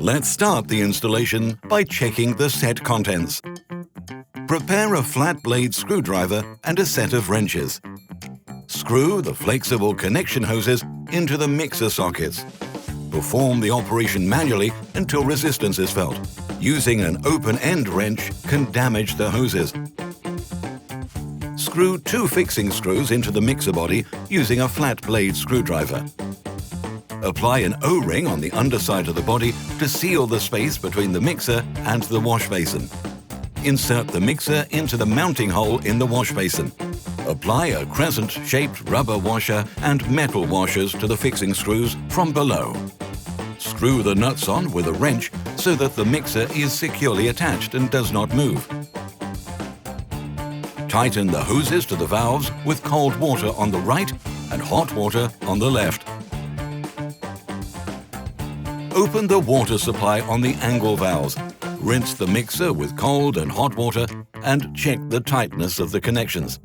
Let's start the installation by checking the set contents. Prepare a flat blade screwdriver and a set of wrenches. Screw the flexible connection hoses into the mixer sockets. Perform the operation manually until resistance is felt. Using an open-end wrench can damage the hoses. Screw 2 fixing screws into the mixer body using a flat blade screwdriver. Apply an O-ring on the underside of the body to seal the space between the mixer and the wash basin. Insert the mixer into the mounting hole in the wash basin. Apply a crescent-shaped rubber washer and metal washers to the fixing screws from below. Screw the nuts on with a wrench so that the mixer is securely attached and does not move. Tighten the hoses to the valves with cold water on the right and hot water on the left. Open the water supply on the angle valves. Rinse the mixer with cold and hot water and check the tightness of the connections.